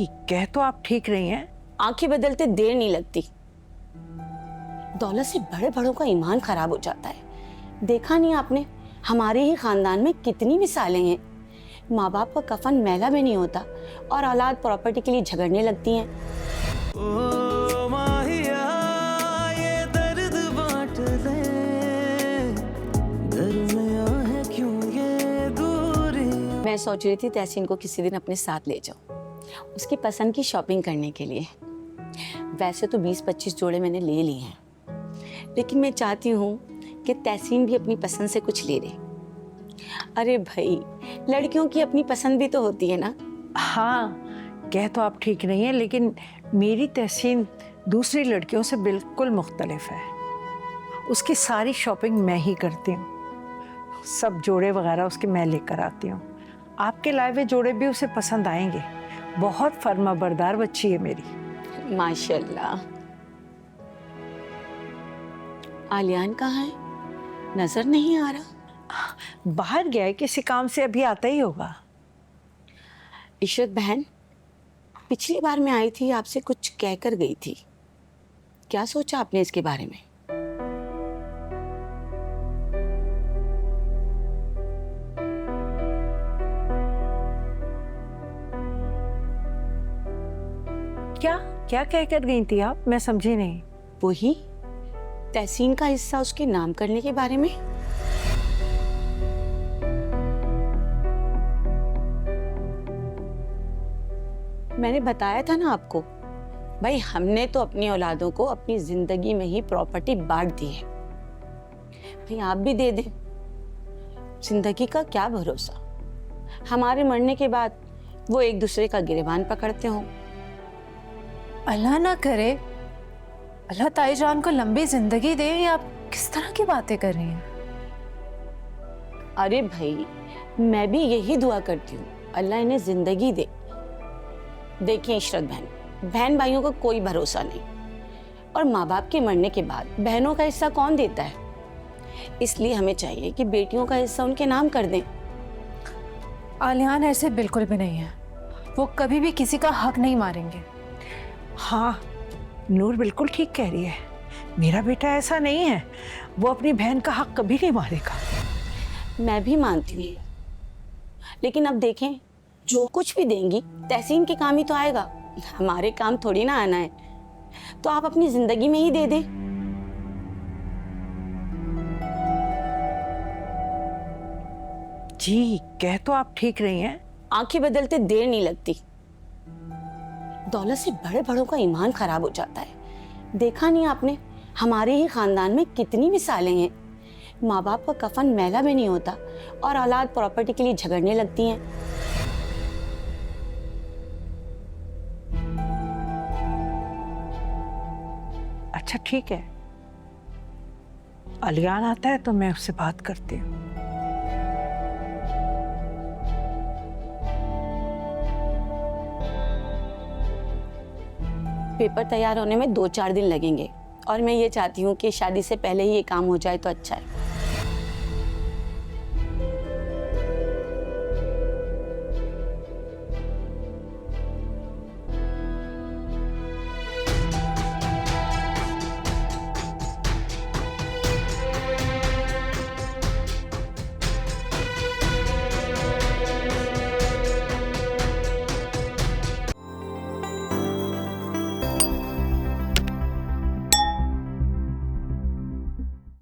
जी कह तो आप ठीक रही हैं। आंखें बदलते देर नहीं लगती। दौलत से बड़े बड़ों का ईमान खराब हो जाता है। देखा नहीं आपने, हमारे ही खानदान में कितनी मिसालें हैं। माँ बाप का कफन मैला भी नहीं होता और औलाद प्रॉपर्टी के लिए झगड़ने लगती हैं। ओ माहिया ये दर्द बांट ले, दरमियां है क्यों ये दूरी। मैं सोच रही थी तहसीन को किसी दिन अपने साथ ले जाऊं, उसकी पसंद की शॉपिंग करने के लिए। वैसे तो 20-25 जोड़े मैंने ले लिए हैं, लेकिन मैं चाहती हूँ कि तहसीन भी अपनी पसंद से कुछ ले ले। अरे भाई, लड़कियों की अपनी पसंद भी तो होती है ना। हाँ कह तो आप ठीक रही हैं, लेकिन मेरी तहसीन दूसरी लड़कियों से बिल्कुल मुख्तलिफ है। उसकी सारी शॉपिंग मैं ही करती हूँ, सब जोड़े वगैरह उसके मैं लेकर आती हूँ। आपके लाए हुए जोड़े भी उसे पसंद आएंगे। बहुत फर्माबरदार बच्ची है मेरी। माशाल्लाह। आलियान कहाँ है? नजर नहीं आ रहा। बाहर गया है, किसी काम से अभी आता ही होगा। इशरत बहन, पिछली बार मैं आई थी आपसे कुछ कहकर गई थी, क्या सोचा आपने इसके बारे में? क्या क्या कह कर गई थी आप? मैं समझी नहीं। वही तहसीन का हिस्सा उसके नाम करने के बारे में। मैंने बताया था ना आपको, भाई हमने तो अपनी औलादों को अपनी जिंदगी में ही प्रॉपर्टी बांट दी है। भाई आप भी दे दें। जिंदगी का क्या भरोसा, हमारे मरने के बाद वो एक दूसरे का गिरेबान पकड़ते हों। अल्लाह ना करे, अल्लाह ताई जान को लंबी जिंदगी दे। ये आप किस तरह की बातें कर रही हैं? अरे भाई, मैं भी यही दुआ करती हूँ, अल्लाह इन्हें जिंदगी दे। देखिए इशरत बहन, बहन भाइयों का कोई भरोसा नहीं, और माँ बाप के मरने के बाद बहनों का हिस्सा कौन देता है? इसलिए हमें चाहिए कि बेटियों का हिस्सा उनके नाम कर दें। आलियान ऐसे बिल्कुल भी नहीं है, वो कभी भी किसी का हक नहीं मारेंगे। हाँ नूर बिल्कुल ठीक कह रही है, मेरा बेटा ऐसा नहीं है, वो अपनी बहन का हक कभी नहीं मारेगा। मैं भी मानती हूँ, लेकिन अब देखें, जो कुछ भी देंगी तहसीन के काम ही तो आएगा, हमारे काम थोड़ी ना आना है। तो आप अपनी जिंदगी में ही दे दें। जी कह तो आप ठीक रही हैं। आंखें बदलते देर नहीं लगती। दौलत से बड़े बड़ों का ईमान खराब हो जाता है। देखा नहीं आपने, हमारे ही खानदान में कितनी मिसालें हैं। माँ बाप का कफन मैला भी नहीं होता और औलाद प्रॉपर्टी के लिए झगड़ने लगती हैं। अच्छा ठीक है, अलियान आता है तो मैं उससे बात करती हूँ। पेपर तैयार होने में 2-4 दिन लगेंगे, और मैं ये चाहती हूँ कि शादी से पहले ही ये काम हो जाए तो अच्छा है।